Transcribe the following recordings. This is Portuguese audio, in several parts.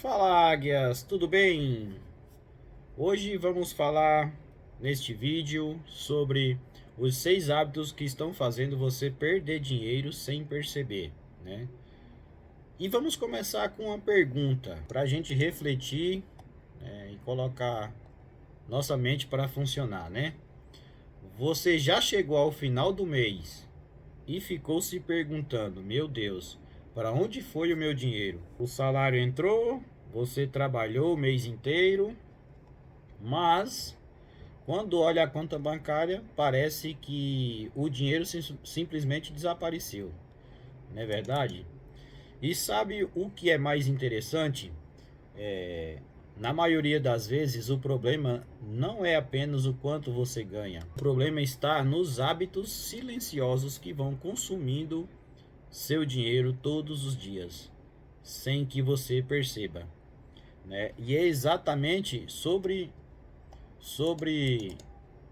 Fala, águias, tudo bem? Hoje vamos falar neste vídeo sobre os 6 hábitos que estão fazendo você perder dinheiro sem perceber, né? E vamos começar com uma pergunta para a gente refletir, e colocar nossa mente para funcionar, né? Você já chegou ao final do mês e ficou se perguntando: meu Deus, para onde foi o meu dinheiro? O salário entrou, você trabalhou o mês inteiro, mas quando olha a conta bancária, parece que o dinheiro simplesmente desapareceu, não é verdade? E sabe o que é mais interessante? Na maioria das vezes, o problema não é apenas o quanto você ganha. O problema está nos hábitos silenciosos que vão consumindo seu dinheiro todos os dias, sem que você perceba, né? E é exatamente sobre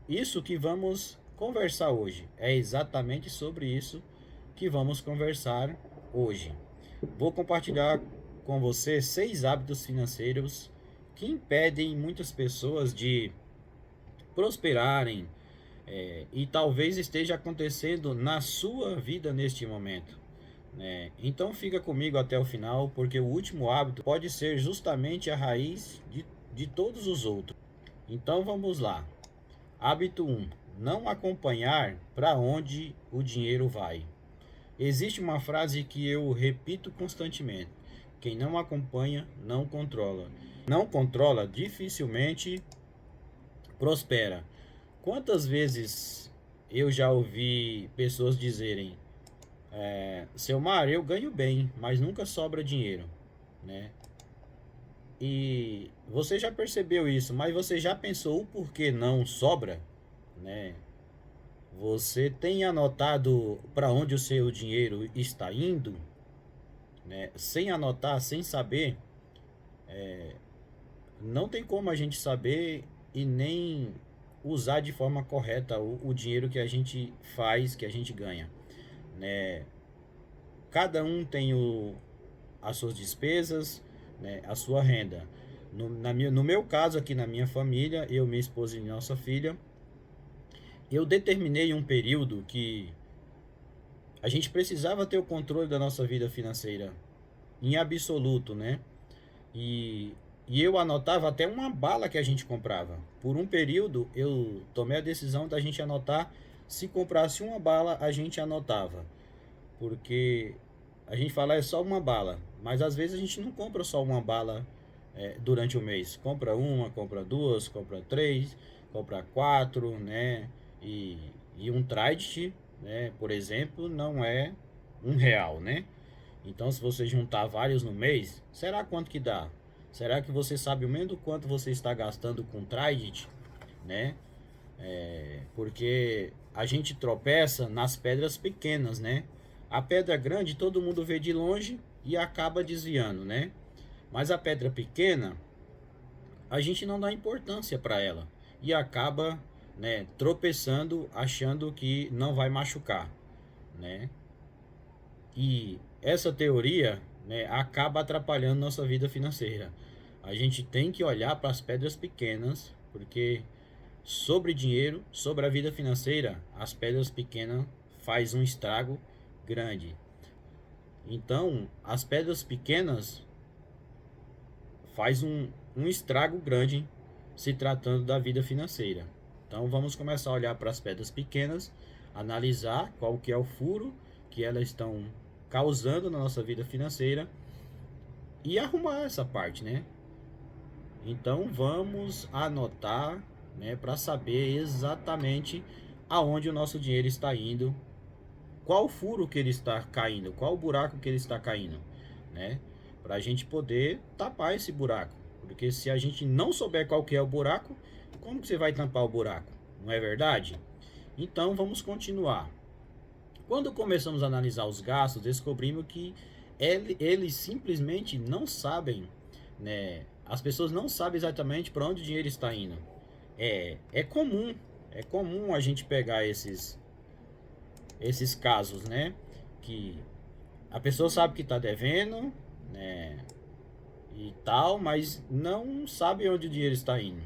isso que vamos conversar hoje. É exatamente sobre isso que vamos conversar hoje. Vou compartilhar com você 6 hábitos financeiros que impedem muitas pessoas de prosperarem, e talvez esteja acontecendo na sua vida neste momento, né? Então fica comigo até o final, porque o último hábito pode ser justamente a raiz de todos os outros. Então vamos lá. Hábito 1: não acompanhar para onde o dinheiro vai. Existe uma frase que eu repito constantemente: quem não acompanha, não controla. Não controla, dificilmente prospera. Quantas vezes eu já ouvi pessoas dizerem: seu Mar, eu ganho bem, mas nunca sobra dinheiro, né? E você já percebeu isso, mas você já pensou o porquê não sobra, né? Você tem anotado para onde o seu dinheiro está indo, né? Sem anotar, sem saber, não tem como a gente saber e nem usar de forma correta o dinheiro que a gente faz, que a gente ganha, né? Cada um tem as suas despesas, né? A sua renda. No meu caso, aqui na minha família, eu, minha esposa e nossa filha, eu determinei um período que a gente precisava ter o controle da nossa vida financeira em absoluto, né? E, e eu anotava até uma bala que a gente comprava. Por um período eu tomei a decisão da gente anotar. Se comprasse uma bala, a gente anotava. Porque a gente fala é só uma bala, mas às vezes a gente não compra só uma bala durante o mês. Compra uma, compra duas, compra três, compra quatro, né? E um Trident, né, por exemplo, não é R$ 1, né? Então, se você juntar vários no mês, será quanto que dá? Será que você sabe o menos do quanto você está gastando com Trident, né? Porque a gente tropeça nas pedras pequenas, né? A pedra grande todo mundo vê de longe e acaba desviando, né? Mas a pedra pequena, a gente não dá importância para ela e acaba, né, tropeçando, achando que não vai machucar, né? E essa teoria, né, acaba atrapalhando nossa vida financeira. A gente tem que olhar para as pedras pequenas, porque sobre dinheiro, sobre a vida financeira, as pedras pequenas faz um estrago grande. Então, as pedras pequenas faz um estrago grande se tratando da vida financeira. Então, vamos começar a olhar para as pedras pequenas, analisar qual que é o furo que elas estão causando na nossa vida financeira e arrumar essa parte, né? Então vamos anotar, né, para saber exatamente aonde o nosso dinheiro está indo, qual furo que ele está caindo, qual buraco que ele está caindo, né? Para a gente poder tapar esse buraco, porque se a gente não souber qual que é o buraco, como que você vai tampar o buraco? Não é verdade? Então vamos continuar. Quando começamos a analisar os gastos, descobrimos que eles simplesmente não sabem, né? As pessoas não sabem exatamente para onde o dinheiro está indo. É comum, é comum a gente pegar esses casos, né? Que a pessoa sabe que está devendo, né? e tal, mas não sabe onde o dinheiro está indo.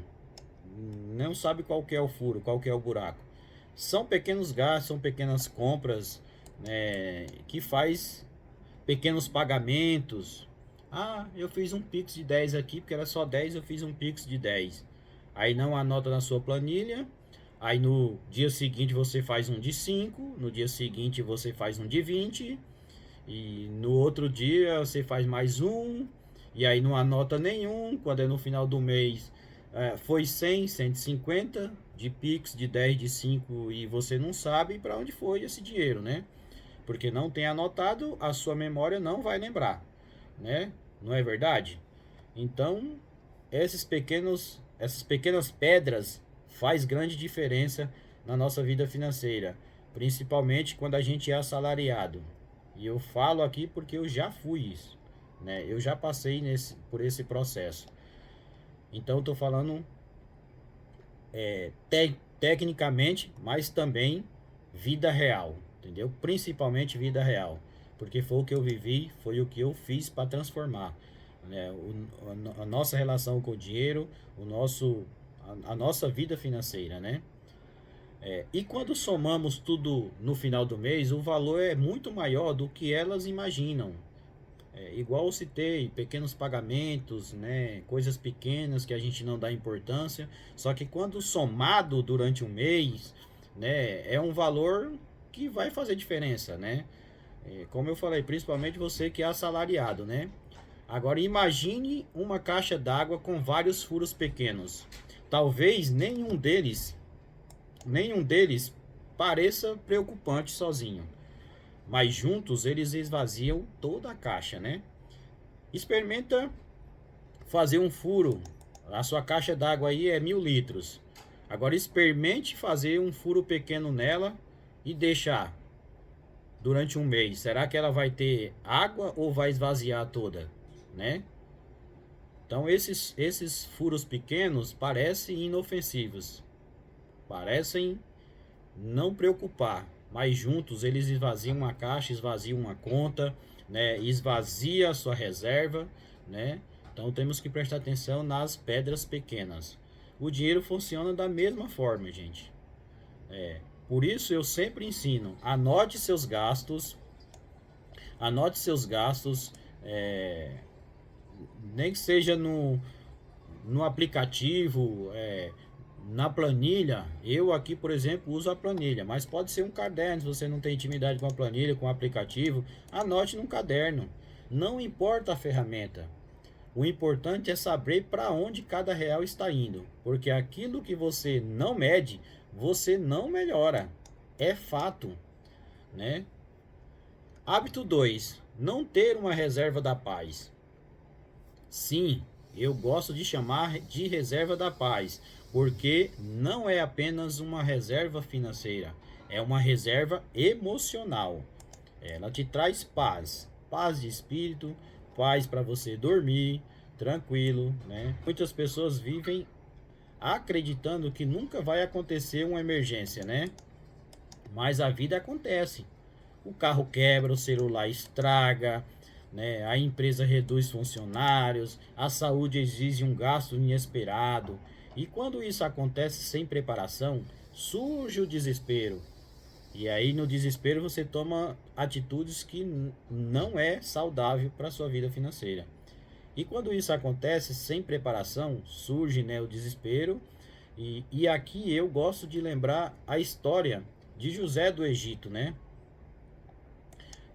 Não sabe qual que é o furo, qual que é o buraco. São pequenos gastos, são pequenas compras, né, que faz pequenos pagamentos. Ah, eu fiz um Pix de 10 aqui, porque era só 10, eu fiz um Pix de 10. Aí não anota na sua planilha. Aí no dia seguinte você faz um de 5, no dia seguinte você faz um de 20, e no outro dia você faz mais um, e aí não anota nenhum. Quando é no final do mês, foi 100, 150 de Pix, de 10, de 5, e você não sabe para onde foi esse dinheiro, né? Porque não tem anotado, a sua memória não vai lembrar, né? Não é verdade? Então, essas pequenas pedras faz grande diferença na nossa vida financeira, principalmente quando a gente é assalariado. E eu falo aqui porque eu já fui isso, né? Eu já passei por esse processo. Então, estou falando tecnicamente, mas também vida real, entendeu? Principalmente vida real, porque foi o que eu vivi, foi o que eu fiz para transformar, né? A nossa relação com o dinheiro, a nossa vida financeira, né? E quando somamos tudo no final do mês, o valor é muito maior do que elas imaginam. Igual eu citei, pequenos pagamentos, né, coisas pequenas que a gente não dá importância, só que quando somado durante um mês, né, é um valor que vai fazer diferença, né? Como eu falei, principalmente você que é assalariado, né? Agora imagine uma caixa d'água com vários furos pequenos. Talvez nenhum deles pareça preocupante sozinho, mas juntos eles esvaziam toda a caixa, né? Experimenta fazer um furo. A sua caixa d'água aí é 1.000 litros. Agora experimente fazer um furo pequeno nela e deixar durante um mês. Será que ela vai ter água ou vai esvaziar toda, né? Então esses furos pequenos parecem inofensivos, parecem não preocupar, mas juntos eles esvaziam uma caixa, esvaziam uma conta, né? Esvazia a sua reserva, né? Então temos que prestar atenção nas pedras pequenas. O dinheiro funciona da mesma forma, gente. Por isso eu sempre ensino, anote seus gastos, nem que seja no aplicativo, na planilha. Eu aqui, por exemplo, uso a planilha, mas pode ser um caderno. Se você não tem intimidade com a planilha, com o aplicativo, anote num caderno. Não importa a ferramenta. O importante é saber para onde cada real está indo, porque aquilo que você não mede, você não melhora. É fato, né? Hábito 2: não ter uma reserva da paz. Sim, eu gosto de chamar de reserva da paz, porque não é apenas uma reserva financeira, é uma reserva emocional. Ela te traz paz, paz de espírito, paz para você dormir tranquilo, né? Muitas pessoas vivem acreditando que nunca vai acontecer uma emergência, né? Mas a vida acontece. O carro quebra, o celular estraga, né? A empresa reduz funcionários, a saúde exige um gasto inesperado. E quando isso acontece sem preparação, surge o desespero. E aí no desespero você toma atitudes que não é saudável para a sua vida financeira. E quando isso acontece sem preparação, surge, né, o desespero. E aqui eu gosto de lembrar a história de José do Egito, né?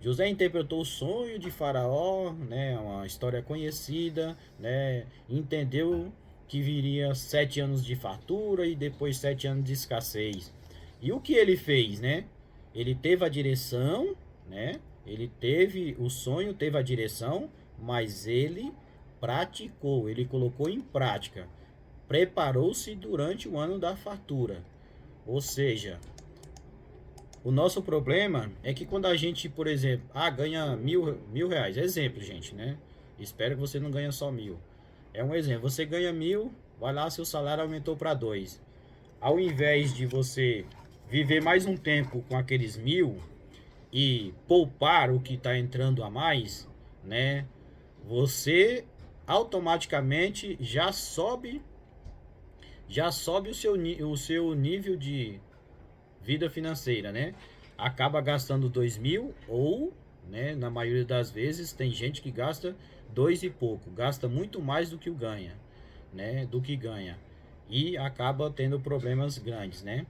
José interpretou o sonho de Faraó, né, uma história conhecida, né, entendeu que viria 7 anos de fartura e depois 7 anos de escassez. E o que ele fez, né? Ele teve a direção, né? Ele teve o sonho, teve a direção, mas ele praticou, ele colocou em prática, preparou-se durante o ano da fartura. Ou seja, o nosso problema é que quando a gente, por exemplo, ganha mil reais, exemplo, gente, né? Espero que você não ganhe só 1.000. É um exemplo, você ganha 1.000, vai lá, seu salário aumentou para 2. Ao invés de você viver mais um tempo com aqueles 1.000 e poupar o que está entrando a mais, né? Você automaticamente já sobe o seu nível de vida financeira, né? Acaba gastando 2.000 ou, né, na maioria das vezes tem gente que gasta dois e pouco, gasta muito mais do que o ganha, né? Do que ganha e acaba tendo problemas grandes, né?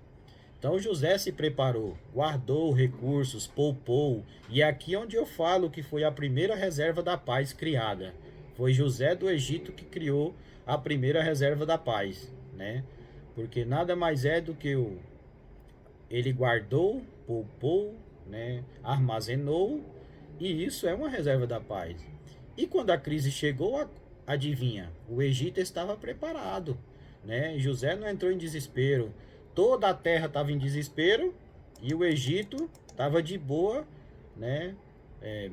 Então José se preparou, guardou recursos, poupou, e aqui é onde eu falo que foi a primeira reserva da paz criada. Foi José do Egito que criou a primeira reserva da paz, né? Porque nada mais é do que ele guardou, poupou, né? Armazenou, e isso é uma reserva da paz. E quando a crise chegou, adivinha, o Egito estava preparado, né? José não entrou em desespero. Toda a terra estava em desespero e o Egito estava de boa, né?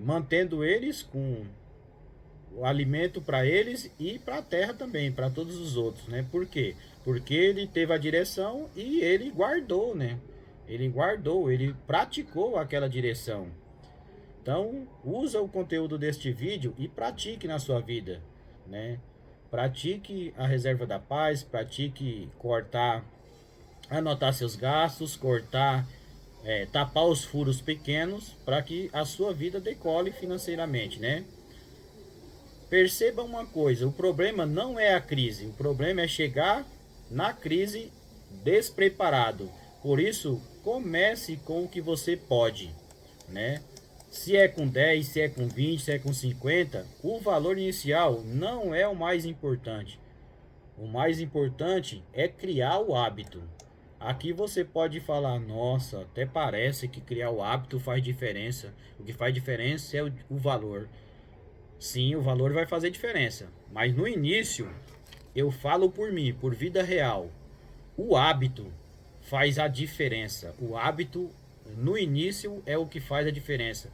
Mantendo eles com o alimento para eles e para a terra também, para todos os outros, né? Por quê? Porque ele teve a direção e ele guardou, né? Ele guardou, ele praticou aquela direção. Então, usa o conteúdo deste vídeo e pratique na sua vida, né? Pratique a reserva da paz, pratique cortar, anotar seus gastos, cortar, tapar os furos pequenos para que a sua vida decole financeiramente, né? Perceba uma coisa, o problema não é a crise, o problema é chegar na crise despreparado. Por isso, comece com o que você pode, né? Se é com 10, se é com 20, se é com 50, o valor inicial não é o mais importante. O mais importante é criar o hábito. Aqui você pode falar, nossa, até parece que criar o hábito faz diferença. O que faz diferença é o valor. Sim, o valor vai fazer diferença. Mas no início, eu falo por mim, por vida real. O hábito faz a diferença. O hábito, no início, é o que faz a diferença.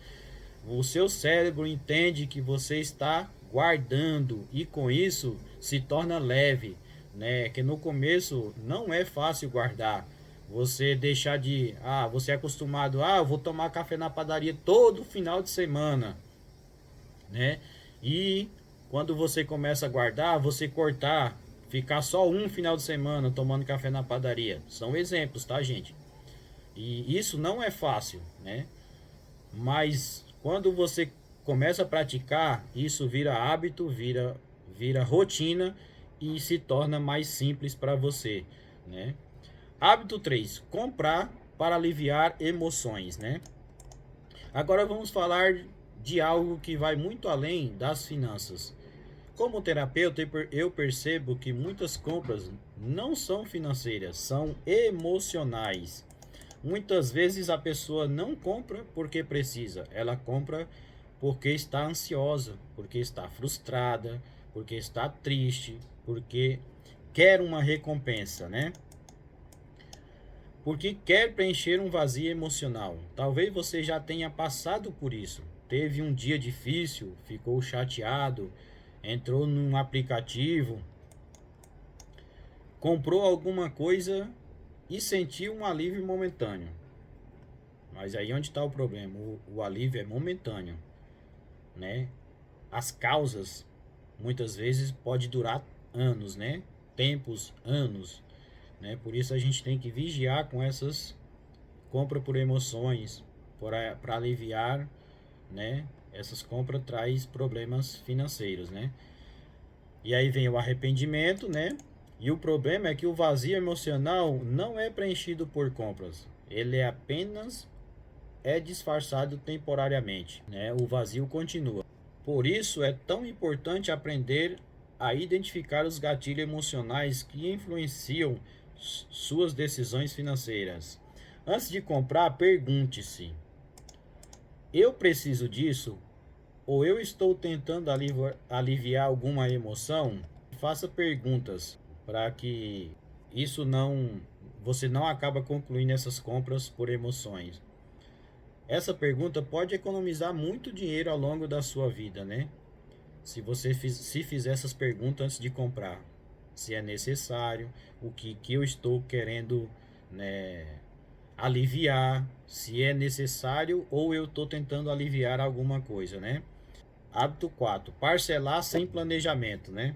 O seu cérebro entende que você está guardando e com isso se torna leve, né? Que no começo não é fácil guardar. Você deixar de, você é acostumado, eu vou tomar café na padaria todo final de semana, né? E quando você começa a guardar, você cortar, ficar só um final de semana tomando café na padaria. São exemplos, tá, gente? E isso não é fácil, né? Mas quando você começa a praticar, isso vira hábito, vira rotina e se torna mais simples para você, né? Hábito 3, comprar para aliviar emoções, né? Agora vamos falar de algo que vai muito além das finanças. Como terapeuta, eu percebo que muitas compras não são financeiras, são emocionais. Muitas vezes a pessoa não compra porque precisa, ela compra porque está ansiosa, porque está frustrada, porque está triste, porque quer uma recompensa, né? Porque quer preencher um vazio emocional. Talvez você já tenha passado por isso. Teve um dia difícil, ficou chateado, entrou num aplicativo, comprou alguma coisa e sentiu um alívio momentâneo. Mas aí onde está o problema? O alívio é momentâneo, né? As causas muitas vezes pode durar anos, né? Tempos, anos, né? Por isso a gente tem que vigiar com essas compras por emoções, para aliviar, né? Essas compras traz problemas financeiros, né? E aí vem o arrependimento, né? E o problema é que o vazio emocional não é preenchido por compras. Ele é disfarçado temporariamente, né? O vazio continua. Por isso é tão importante aprender a identificar os gatilhos emocionais que influenciam suas decisões financeiras. Antes de comprar, pergunte-se: eu preciso disso? Ou eu estou tentando aliviar alguma emoção? Faça perguntas para que você não acaba concluindo essas compras por emoções. Essa pergunta pode economizar muito dinheiro ao longo da sua vida, né? Se você se fizer essas perguntas antes de comprar, se é necessário, o que eu estou querendo, né, aliviar, se é necessário ou eu estou tentando aliviar alguma coisa, né? Hábito 4, parcelar sem planejamento, né?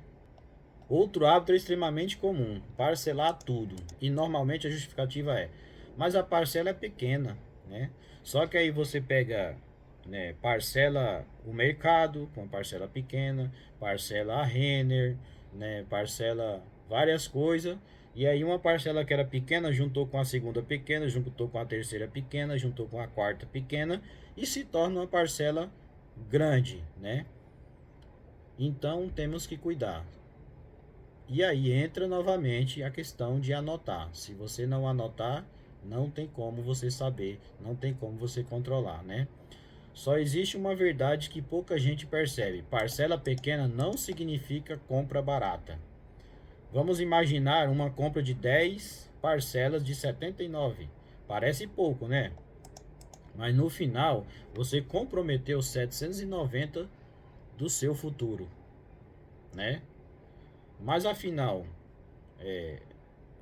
Outro hábito extremamente comum, parcelar tudo. E normalmente a justificativa é, mas a parcela é pequena, né? Só que aí você pega, né, parcela o mercado com parcela pequena, parcela a Renner, né, parcela várias coisas. E aí uma parcela que era pequena juntou com a segunda pequena, juntou com a terceira pequena, juntou com a quarta pequena e se torna uma parcela grande, né? Então temos que cuidar. E aí entra novamente a questão de anotar. Se você não anotar, não tem como você saber, não tem como você controlar, né? Só existe uma verdade que pouca gente percebe: parcela pequena não significa compra barata. Vamos imaginar uma compra de 10 parcelas de 79. Parece pouco, né? Mas no final, você comprometeu 790 do seu futuro, né? Mas afinal,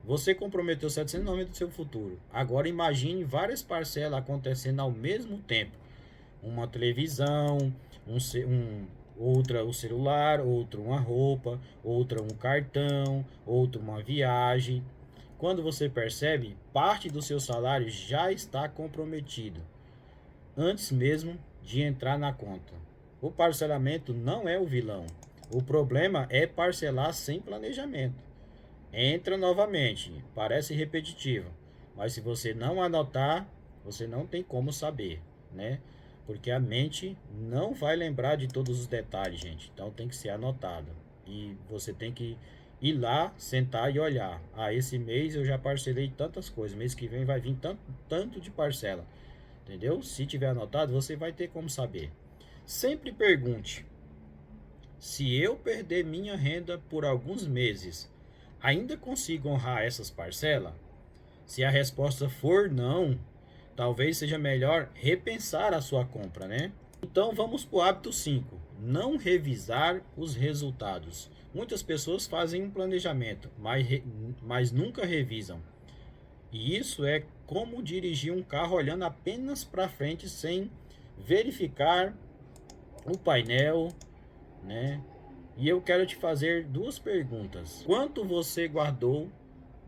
você comprometeu 790 do seu futuro. Agora imagine várias parcelas acontecendo ao mesmo tempo. Uma televisão, outra o celular, outra uma roupa, outra um cartão, outra uma viagem. Quando você percebe, parte do seu salário já está comprometido, antes mesmo de entrar na conta. O parcelamento não é o vilão. O problema é parcelar sem planejamento. Entra novamente, parece repetitivo, mas se você não anotar, você não tem como saber, né? Porque a mente não vai lembrar de todos os detalhes, gente. Então tem que ser anotado. E você tem que ir lá, sentar e olhar. Ah, esse mês eu já parcelei tantas coisas, mês que vem vai vir tanto de parcela. Entendeu? Se tiver anotado, você vai ter como saber. Sempre pergunte: se eu perder minha renda por alguns meses, ainda consigo honrar essas parcelas? Se a resposta for não, talvez seja melhor repensar a sua compra, né? Então vamos para o hábito 5. Não revisar os resultados. Muitas pessoas fazem um planejamento, mas nunca revisam. E isso é como dirigir um carro olhando apenas para frente sem verificar o painel, né? E eu quero te fazer duas perguntas. Quanto você guardou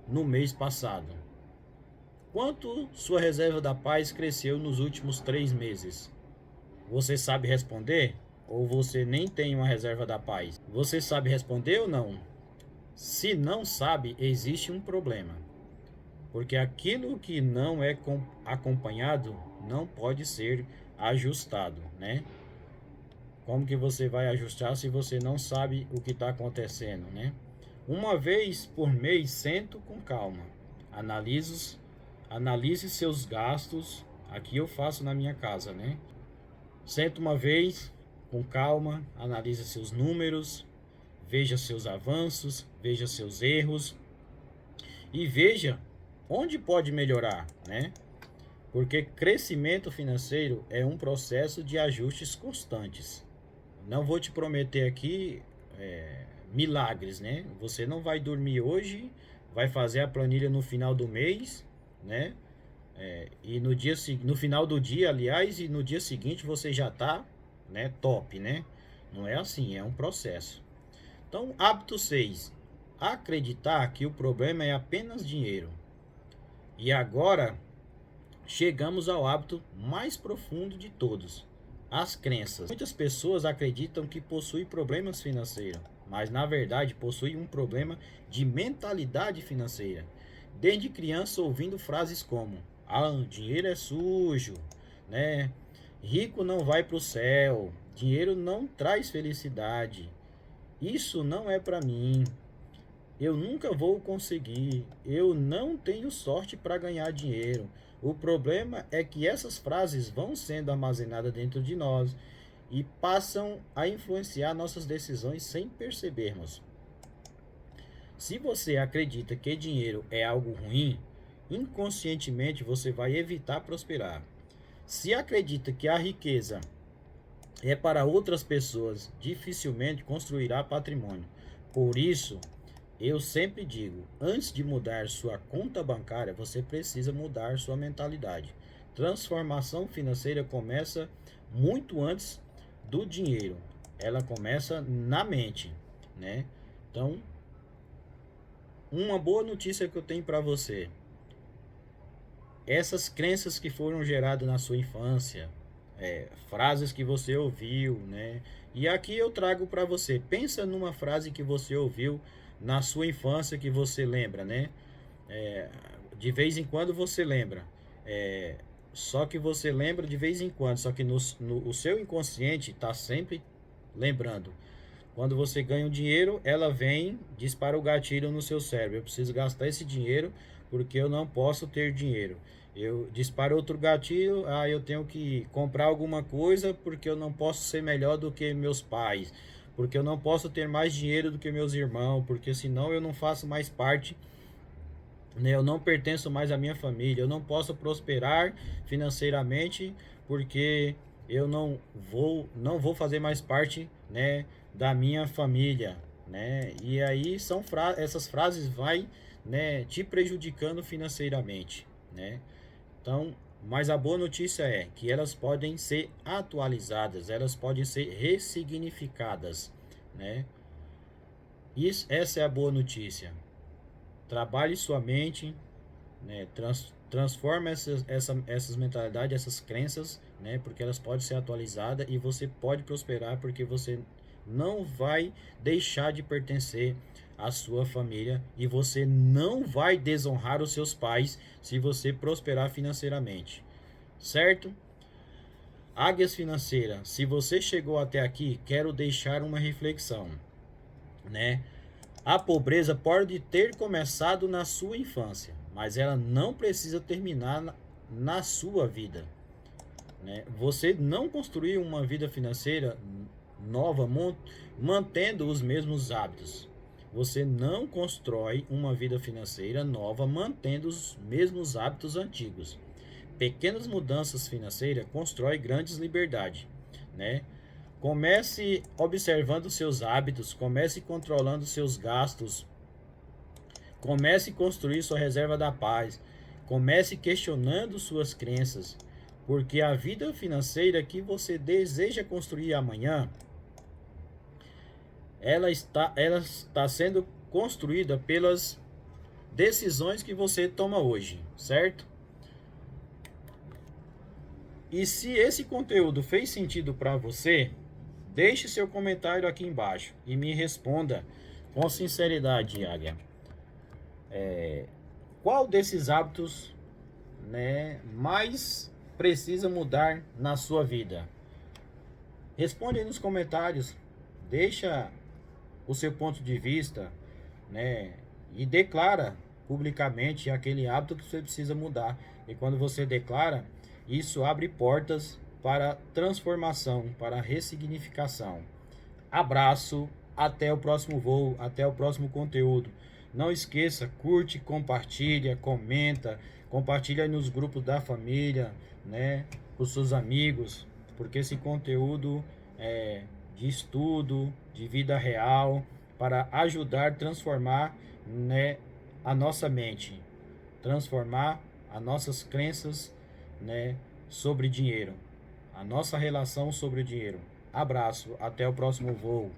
no mês passado? Quanto sua reserva da paz cresceu nos últimos 3 meses? Você sabe responder? Ou você nem tem uma reserva da paz? Você sabe responder ou não? Se não sabe, existe um problema. Porque aquilo que não é acompanhado não pode ser ajustado, né? Como que você vai ajustar se você não sabe o que está acontecendo, né? Uma vez por mês, sento com calma. Analise seus gastos. Aqui eu faço na minha casa, né? Senta uma vez com calma, analise seus números, veja seus avanços, veja seus erros e veja onde pode melhorar, né? Porque crescimento financeiro é um processo de ajustes constantes. Não vou te prometer aqui milagres, né? Você não vai dormir hoje, vai fazer a planilha no final do mês, né? E no final do dia, aliás, e no dia seguinte você já tá, né, top, né? Não é assim, é um processo. Então, hábito 6. Acreditar que o problema é apenas dinheiro. E agora chegamos ao hábito mais profundo de todos: as crenças. Muitas pessoas acreditam que possuem problemas financeiros, mas na verdade possuem um problema de mentalidade financeira. Desde criança ouvindo frases como: ah, dinheiro é sujo, né? Rico não vai para o céu, dinheiro não traz felicidade, isso não é para mim, eu nunca vou conseguir, eu não tenho sorte para ganhar dinheiro. O problema é que essas frases vão sendo armazenadas dentro de nós e passam a influenciar nossas decisões sem percebermos. Se você acredita que dinheiro é algo ruim, inconscientemente você vai evitar prosperar. Se acredita que a riqueza é para outras pessoas, dificilmente construirá patrimônio. Por isso, eu sempre digo, antes de mudar sua conta bancária, você precisa mudar sua mentalidade. Transformação financeira começa muito antes do dinheiro. ela começa na mente, né? Então, uma boa notícia que eu tenho para você: essas crenças que foram geradas na sua infância, frases que você ouviu, né? E aqui eu trago para você, pensa numa frase que você ouviu na sua infância que você lembra, né? É, de vez em quando você lembra. É, só que você lembra de vez em quando, só que o seu inconsciente está sempre lembrando. Quando você ganha um dinheiro, ela vem, dispara o gatilho no seu cérebro. Eu preciso gastar esse dinheiro porque eu não posso ter dinheiro. Eu disparo outro gatilho, eu tenho que comprar alguma coisa porque eu não posso ser melhor do que meus pais, porque eu não posso ter mais dinheiro do que meus irmãos, porque senão eu não faço mais parte, né? Eu não pertenço mais à minha família, eu não posso prosperar financeiramente porque eu não vou fazer mais parte, né, da minha família, né? E aí essas frases vai, né, te prejudicando financeiramente, né? Então, mas a boa notícia é que elas podem ser atualizadas, elas podem ser ressignificadas, né? Essa é a boa notícia. Trabalhe sua mente, né? Transforma essas mentalidades, essas crenças, né? Porque elas podem ser atualizadas e você pode prosperar porque você não vai deixar de pertencer à sua família e você não vai desonrar os seus pais se você prosperar financeiramente, certo? Águias Financeira, se você chegou até aqui, quero deixar uma reflexão, né? A pobreza pode ter começado na sua infância, mas ela não precisa terminar na sua vida, né? Você não construiu uma vida financeira nova mantendo os mesmos hábitos. Você não constrói uma vida financeira nova mantendo os mesmos hábitos antigos. Pequenas mudanças financeiras constroem grandes liberdades, né? Comece observando seus hábitos, comece controlando seus gastos, comece a construir sua reserva da paz, comece questionando suas crenças, porque a vida financeira que você deseja construir amanhã, ela está sendo construída pelas decisões que você toma hoje, certo? E se esse conteúdo fez sentido para você, deixe seu comentário aqui embaixo e me responda com sinceridade, Águia. Qual desses hábitos, né, mais precisa mudar na sua vida? Responde aí nos comentários, deixa o seu ponto de vista, né, e declara publicamente aquele hábito que você precisa mudar. E quando você declara, isso abre portas para transformação, para ressignificação. Abraço, até o próximo voo, até o próximo conteúdo. Não esqueça, curte, compartilha, comenta, compartilha nos grupos da família, né, com seus amigos, porque esse conteúdo é de estudo, de vida real, para ajudar a transformar, né, a nossa mente, transformar as nossas crenças, né, sobre dinheiro, a nossa relação sobre o dinheiro. Abraço, até o próximo voo.